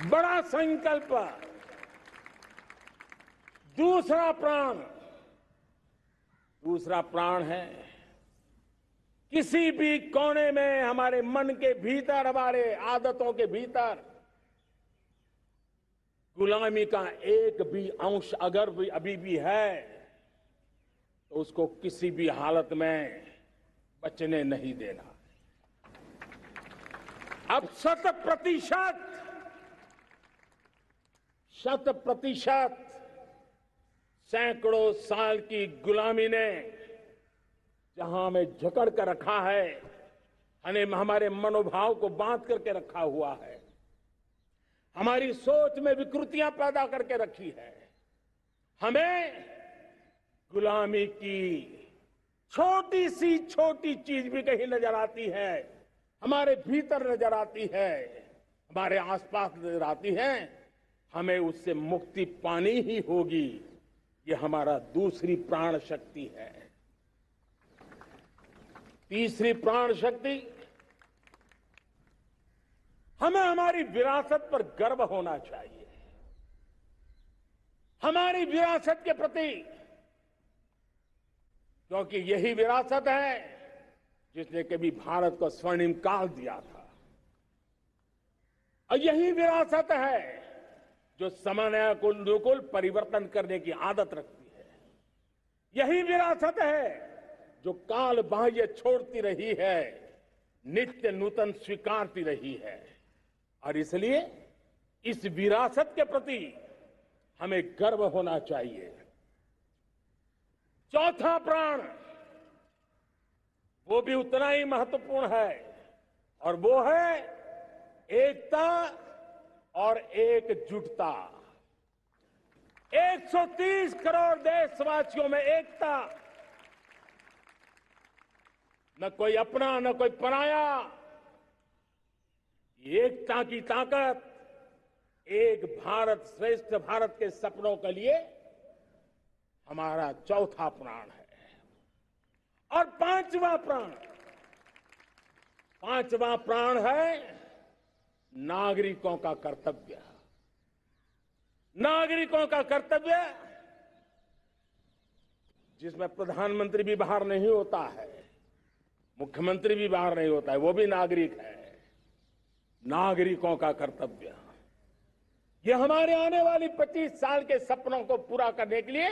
बड़ा संकल्प। दूसरा प्राण है किसी भी कोने में हमारे मन के भीतर, हमारे आदतों के भीतर गुलामी का एक भी अंश अगर भी अभी भी है तो उसको किसी भी हालत में बचने नहीं देना। अब 100% सैकड़ों साल की गुलामी ने जहां हमें जकड़ कर रखा है, हमारे मनोभाव को बांध करके रखा हुआ है, हमारी सोच में विकृतियां पैदा करके रखी है, हमें गुलामी की छोटी चीज भी कहीं नजर आती है, हमारे भीतर नजर आती है, हमारे आसपास नजर आती है, हमें उससे मुक्ति पानी ही होगी। ये हमारा दूसरी प्राण शक्ति है। तीसरी प्राण शक्ति, हमें हमारी विरासत पर गर्व होना चाहिए। हमारी विरासत के प्रति, क्योंकि यही विरासत है जिसने कभी भारत को स्वर्णिम काल दिया था, और यही विरासत है जो समय को अनुकूल परिवर्तन करने की आदत रखती है। यही विरासत है जो काल बाह्य छोड़ती रही है, नित्य नूतन स्वीकारती रही है। और इसलिए इस विरासत के प्रति हमें गर्व होना चाहिए। चौथा प्राण, वो भी उतना ही महत्वपूर्ण है, और वो है एकता और एकजुटता। 130 करोड़ देशवासियों में एकता, न कोई अपना न कोई पराया। एकता की ताकत एक भारत श्रेष्ठ भारत के सपनों के लिए हमारा चौथा प्राण है। और पांचवा प्राण है नागरिकों का कर्तव्य। नागरिकों का कर्तव्य जिसमें प्रधानमंत्री भी बाहर नहीं होता है, मुख्यमंत्री भी बाहर नहीं होता है, वो भी नागरिक है। नागरिकों का कर्तव्य, यह हमारे आने वाली 25 साल के सपनों को पूरा करने के लिए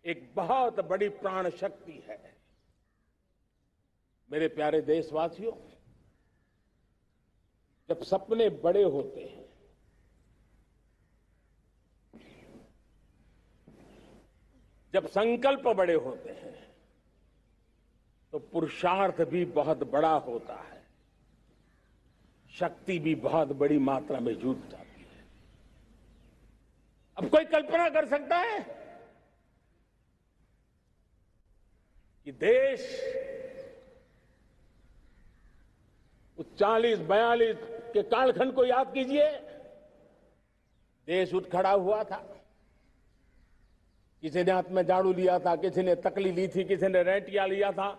एक बहुत बड़ी प्राण शक्ति है। मेरे प्यारे देशवासियों, जब सपने बड़े होते हैं, जब संकल्प बड़े होते हैं, तो पुरुषार्थ भी बहुत बड़ा होता है, शक्ति भी बहुत बड़ी मात्रा में जुट जाती है। अब कोई कल्पना कर सकता है कि देश 40-42 के कालखंड को याद कीजिए। देश उठ खड़ा हुआ था, किसी ने हाथ में झाड़ू लिया था, किसी ने तकली ली थी, किसी ने रेंटिया लिया था,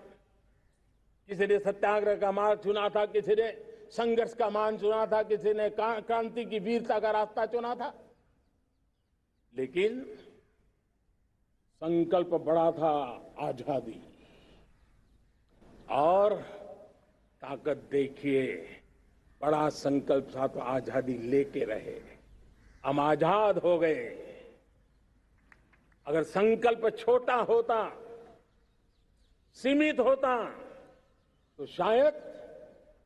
किसी ने सत्याग्रह का मार्ग चुना था, किसी ने संघर्ष का मान चुना था, किसी ने क्रांति की वीरता का रास्ता चुना था। लेकिन संकल्प बड़ा था आजादी, और ताकत देखिए, बड़ा संकल्प था तो आजादी लेके रहे, हम आजाद हो गए। अगर संकल्प छोटा होता, सीमित होता, तो शायद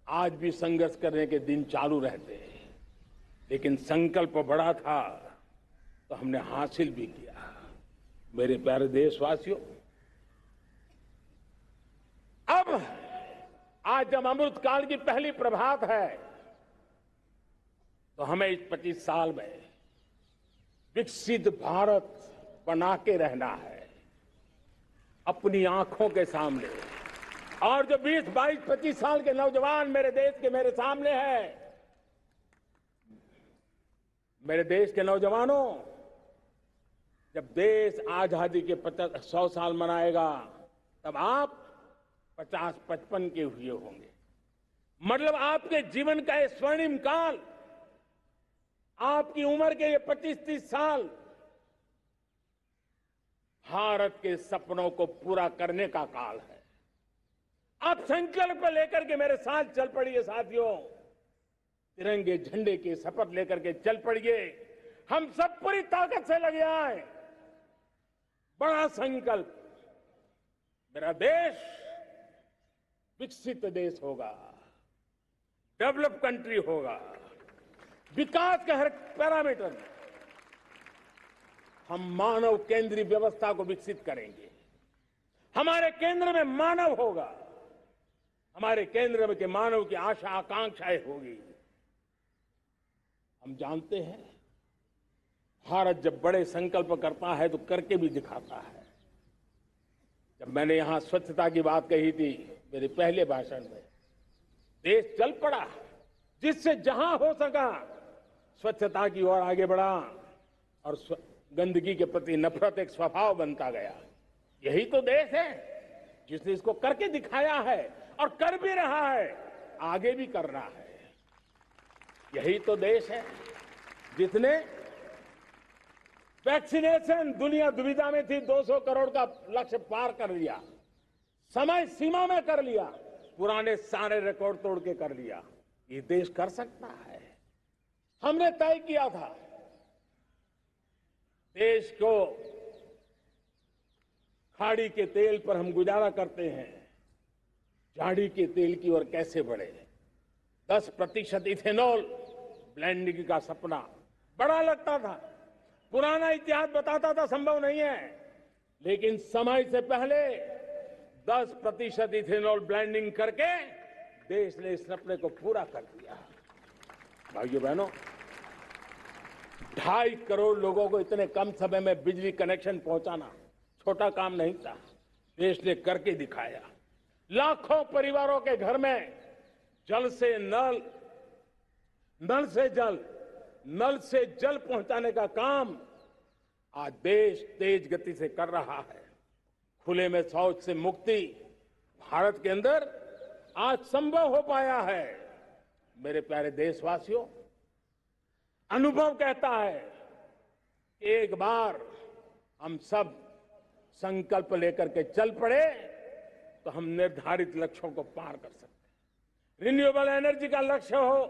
आज भी संघर्ष करने के दिन चालू रहते। लेकिन संकल्प बड़ा था तो हमने हासिल भी किया। मेरे प्यारे देशवासियों, अब आज जब अमृत काल की पहली प्रभात है, तो हमें इस 25 साल में विकसित भारत बना के रहना है अपनी आंखों के सामने। और जो 20, 22, 25 साल के नौजवान मेरे देश के मेरे सामने हैं, मेरे देश के नौजवानों, जब देश आजादी के 100 साल मनाएगा, तब आप 50-55 के हुए होंगे। मतलब आपके जीवन का ये स्वर्णिम काल आपकी उम्र के ये 25-30 साल भारत के सपनों को पूरा करने का काल है। आप संकल्प लेकर के मेरे साथ चल पड़िए साथियों, तिरंगे झंडे की शपथ लेकर के चल पड़िए। हम सब पूरी ताकत से लगे आए। बड़ा संकल्प, मेरा देश विकसित देश होगा, डेवलप कंट्री होगा। विकास के हर पैरामीटर में हम मानव केंद्रीय व्यवस्था को विकसित करेंगे। हमारे केंद्र में मानव होगा, हमारे केंद्र में के मानव की आशा आकांक्षाएं होगी। हम जानते हैं भारत जब बड़े संकल्प करता है तो करके भी दिखाता है। जब मैंने यहां स्वच्छता की बात कही थी मेरे पहले भाषण में, देश चल पड़ा, जिससे जहां हो सका स्वच्छता की ओर आगे बढ़ा और गंदगी के प्रति नफरत एक स्वभाव बनता गया। यही तो देश है जिसने इसको करके दिखाया है और कर भी रहा है, आगे भी कर रहा है। यही तो देश है जिसने वैक्सीनेशन, दुनिया दुविधा में थी, 200 करोड़ का लक्ष्य पार कर लिया, समय सीमा में कर लिया, पुराने सारे रिकॉर्ड तोड़ के कर लिया। ये देश कर सकता है। हमने तय किया था देश को खाड़ी के तेल पर हम गुजारा करते हैं, झाड़ी के तेल की ओर कैसे बढ़े। 10% इथेनॉल ब्लेंडिंग का सपना बड़ा लगता था, पुराना इतिहास बताता था संभव नहीं है, लेकिन समय से पहले 10% इथेनॉल ब्लेंडिंग करके देश ने इस सपने को पूरा कर दिया। भाइयों बहनों, 2.5 करोड़ लोगों को इतने कम समय में बिजली कनेक्शन पहुंचाना छोटा काम नहीं था, देश ने करके दिखाया। लाखों परिवारों के घर में जल से नल, नल से जल, नल से जल पहुंचाने का काम आज देश तेज गति से कर रहा है। खुले में शौच से मुक्ति भारत के अंदर आज संभव हो पाया है। मेरे प्यारे देशवासियों, अनुभव कहता है कि एक बार हम सब संकल्प लेकर के चल पड़े तो हम निर्धारित लक्ष्यों को पार कर सकते हैं। रिन्यूएबल एनर्जी का लक्ष्य हो,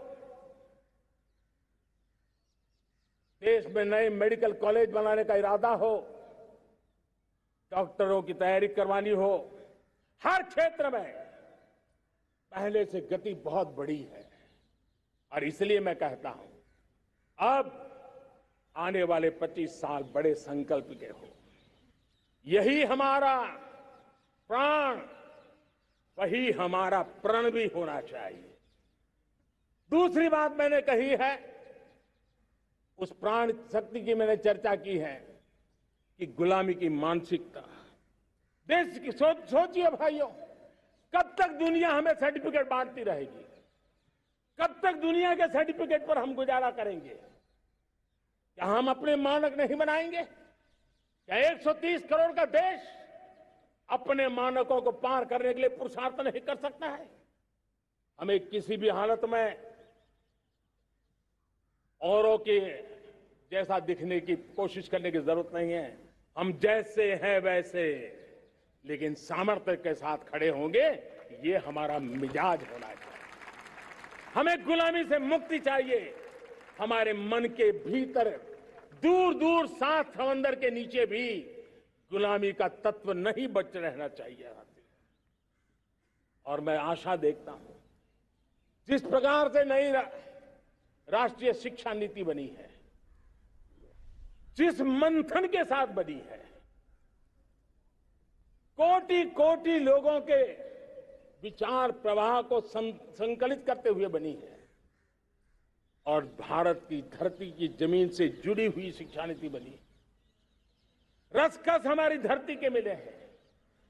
देश में नए मेडिकल कॉलेज बनाने का इरादा हो, डॉक्टरों की तैयारी करवानी हो, हर क्षेत्र में पहले से गति बहुत बड़ी है। और इसलिए मैं कहता हूं, अब आने वाले 25 साल बड़े संकल्प के हो। यही हमारा प्राण, वही हमारा प्रण भी होना चाहिए। दूसरी बात मैंने कही है, उस प्राण शक्ति की मैंने चर्चा की है कि गुलामी की मानसिकता। देश की सोचिए भाइयों, कब तक दुनिया हमें सर्टिफिकेट बांटती रहेगी? कब तक दुनिया के सर्टिफिकेट पर हम गुजारा करेंगे? क्या हम अपने मानक नहीं बनाएंगे? क्या 130 करोड़ का देश अपने मानकों को पार करने के लिए पुरुषार्थ नहीं कर सकता है? हमें किसी भी हालत में औरों के जैसा दिखने की कोशिश करने की जरूरत नहीं है। हम जैसे हैं वैसे, लेकिन सामर्थ्य के साथ खड़े होंगे, ये हमारा मिजाज होना चाहिए। हमें गुलामी से मुक्ति चाहिए। हमारे मन के भीतर दूर दूर 7 समंदर के नीचे भी गुलामी का तत्व नहीं बच रहना चाहिए। और मैं आशा देखता हूं, जिस प्रकार से नई राष्ट्रीय शिक्षा नीति बनी है, जिस मंथन के साथ बनी है, कोटि कोटि लोगों के विचार प्रवाह को संकलित करते हुए बनी है, और भारत की धरती की जमीन से जुड़ी हुई शिक्षा नीति बनी। रसकस हमारी धरती के मिले हैं।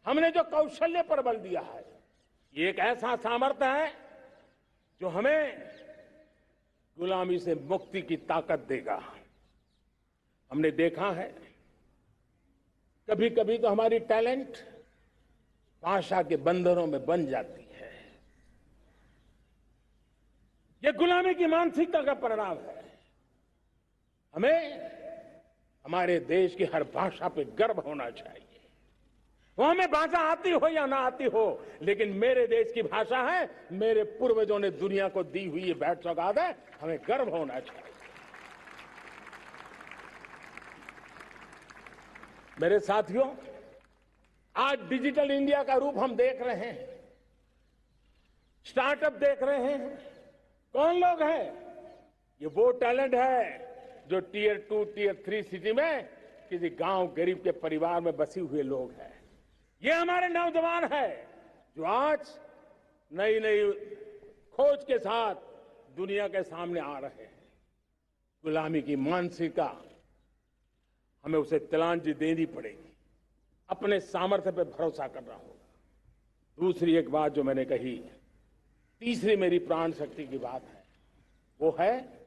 हमने जो कौशल्य पर बल दिया है, ये एक ऐसा सामर्थ्य है जो हमें गुलामी से मुक्ति की ताकत देगा। हमने देखा है कभी कभी तो हमारी टैलेंट भाषा के बंधनों में बन जाती है। ये गुलामी की मानसिकता का परिणाम है। हमें हमारे देश की हर भाषा पे गर्व होना चाहिए। वो हमें भाषा आती हो या ना आती हो, लेकिन मेरे देश की भाषा है, मेरे पूर्वजों ने दुनिया को दी हुई ये भेंट सौगात है, हमें गर्व होना चाहिए। मेरे साथियों, आज डिजिटल इंडिया का रूप हम देख रहे हैं, स्टार्टअप देख रहे हैं। कौन लोग हैं? ये वो टैलेंट है जो टियर 2, टियर 3 सिटी में किसी गांव गरीब के परिवार में बसे हुए लोग हैं। ये हमारे नौजवान है जो आज नई नई खोज के साथ दुनिया के सामने आ रहे हैं। गुलामी की मानसिकता हमें उसे तिलांजलि देनी पड़ेगी, अपने सामर्थ्य पे भरोसा करना होगा। दूसरी एक बात जो मैंने कही, तीसरी मेरी प्राण शक्ति की बात है, वो है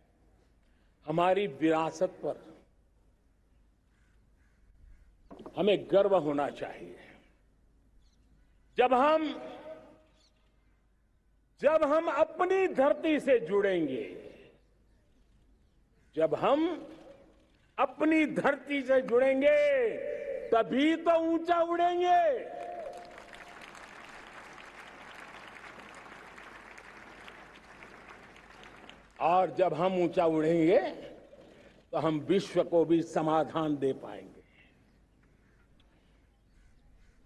हमारी विरासत पर हमें गर्व होना चाहिए। जब हम अपनी धरती से जुड़ेंगे, जब हम अपनी धरती से जुड़ेंगे, तभी तो ऊंचा उड़ेंगे। और जब हम ऊंचा उड़ेंगे तो हम विश्व को भी समाधान दे पाएंगे।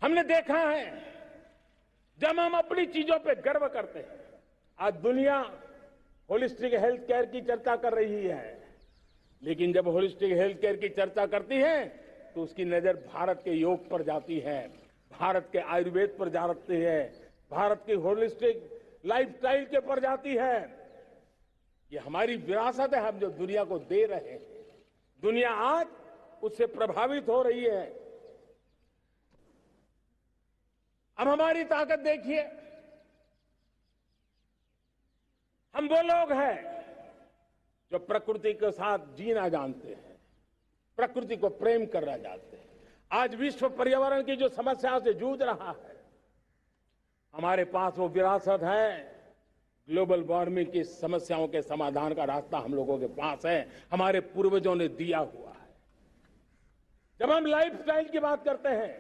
हमने देखा है, जब हम अपनी चीजों पे गर्व करते हैं, आज दुनिया होलिस्टिक हेल्थ केयर की चर्चा कर रही है, लेकिन जब होलिस्टिक हेल्थ केयर की चर्चा करती है तो उसकी नजर भारत के योग पर जाती है, भारत के आयुर्वेद पर जाती है, भारत की होलिस्टिक लाइफस्टाइल के पर जाती है। ये हमारी विरासत है, हम जो दुनिया को दे रहे हैं। दुनिया आज उससे प्रभावित हो रही है। अब हमारी ताकत देखिए, हम वो लोग हैं जो प्रकृति के साथ जीना जानते हैं, प्रकृति को प्रेम करना जानते हैं। आज विश्व पर्यावरण की जो समस्याओं से जूझ रहा है, हमारे पास वो विरासत है। ग्लोबल वार्मिंग की समस्याओं के समाधान का रास्ता हम लोगों के पास है, हमारे पूर्वजों ने दिया हुआ है। जब हम लाइफस्टाइल की बात करते हैं,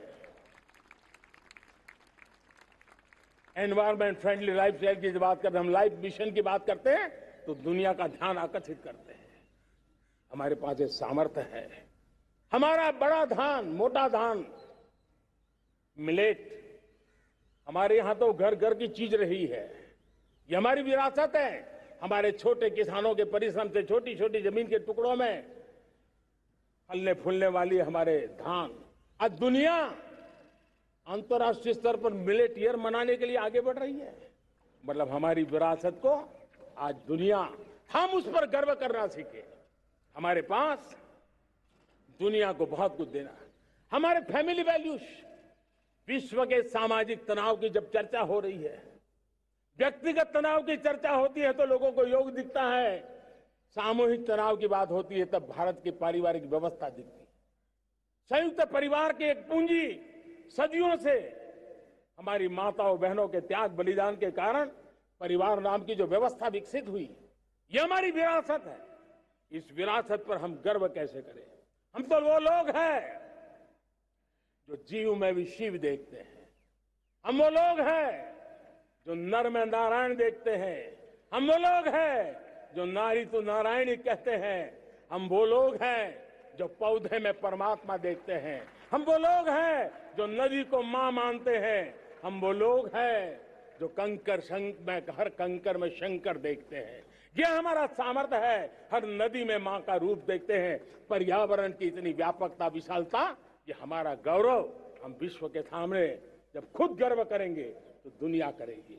एनवायरमेंट फ्रेंडली लाइफस्टाइल की बात करते हैं, हम लाइफ मिशन की बात करते हैं, तो दुनिया का ध्यान आकर्षित करते हैं। हमारे पास एक सामर्थ्य है। हमारा बड़ा धान, मोटा धान, मिलेट, हमारे यहां तो घर घर की चीज रही है। ये हमारी विरासत है। हमारे छोटे किसानों के परिश्रम से छोटी छोटी जमीन के टुकड़ों में फलने फूलने वाली हमारे धान, आज दुनिया अंतर्राष्ट्रीय स्तर पर मिलेट ईयर मनाने के लिए आगे बढ़ रही है। मतलब हमारी विरासत को आज दुनिया, हम उस पर गर्व करना सीखे। हमारे पास दुनिया को बहुत कुछ देना है। हमारे फैमिली वैल्यूज, विश्व के सामाजिक तनाव की जब चर्चा हो रही है, व्यक्तिगत तनाव की चर्चा होती है तो लोगों को योग दिखता है, सामूहिक तनाव की बात होती है तब भारत की पारिवारिक व्यवस्था दिखती है। संयुक्त परिवार की एक पूंजी सदियों से हमारी माताओं बहनों के त्याग बलिदान के कारण परिवार नाम की जो व्यवस्था विकसित हुई, ये हमारी विरासत है। इस विरासत पर हम गर्व कैसे करें? हम तो वो लोग हैं जो जीव में भी शिव देखते हैं। हम वो लोग हैं जो नर में नारायण देखते हैं। हम वो लोग हैं जो नारी तो नारायणी कहते हैं। हम वो लोग हैं जो पौधे में परमात्मा देखते हैं। हम वो लोग हैं जो नदी को मां मानते हैं। हम वो लोग हैं जो हर कंकर में शंकर देखते हैं। यह हमारा सामर्थ्य है। हर नदी में मां का रूप देखते हैं। पर्यावरण की इतनी व्यापकता, विशालता, ये हमारा गौरव। हम विश्व के सामने जब खुद गर्व करेंगे तो दुनिया करेगी।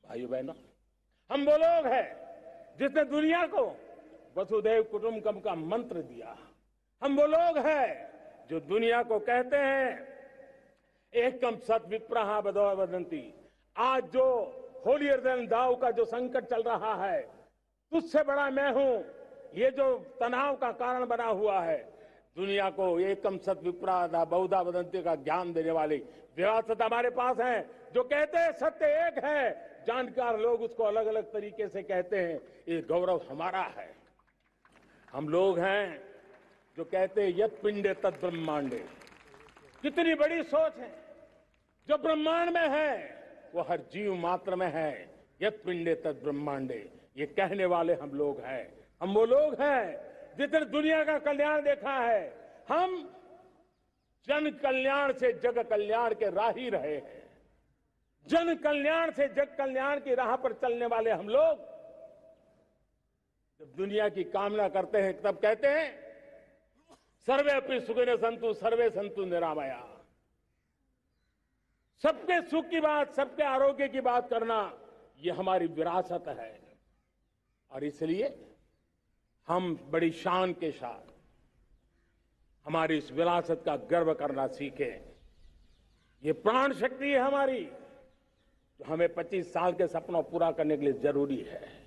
भाइयों बहनों, हम वो लोग हैं जिसने दुनिया को वसुधैव कुटुंबकम का मंत्र दिया। हम वो लोग हैं जो दुनिया को कहते हैं एकम सत विप्रहा बदो वदंती। आज जो होलियर देन दाऊ का जो संकट चल रहा है, तुझसे बड़ा मैं हूं, ये जो तनाव का कारण बना हुआ है, दुनिया को एकम सत विप्रा बहुधा वदंती का ज्ञान देने वाली विरासत हमारे पास है। जो कहते हैं सत्य एक है, जानकार लोग उसको अलग अलग तरीके से कहते हैं। ये गौरव हमारा है। हम लोग हैं जो कहते हैं यत् पिंडे तत् ब्रह्मांडे। कितनी बड़ी सोच है। जो ब्रह्मांड में है वो हर जीव मात्र में है। यत् पिंडे तत् ब्रह्मांडे, ये कहने वाले हम लोग हैं। हम वो लोग हैं जितने दुनिया का कल्याण देखा है। हम जन कल्याण से जग कल्याण के राही रहे हैं। जन कल्याण से जग कल्याण की राह पर चलने वाले हम लोग जब दुनिया की कामना करते हैं तब कहते हैं सर्वे अपनी सुखिनः सन्तु सर्वे सन्तु निरामया। सबके सुख की बात, सबके आरोग्य की बात करना, ये हमारी विरासत है। और इसलिए हम बड़ी शान के साथ हमारी इस विरासत का गर्व करना सीखें। ये प्राण शक्ति है हमारी, जो हमें 25 साल के सपनों पूरा करने के लिए जरूरी है।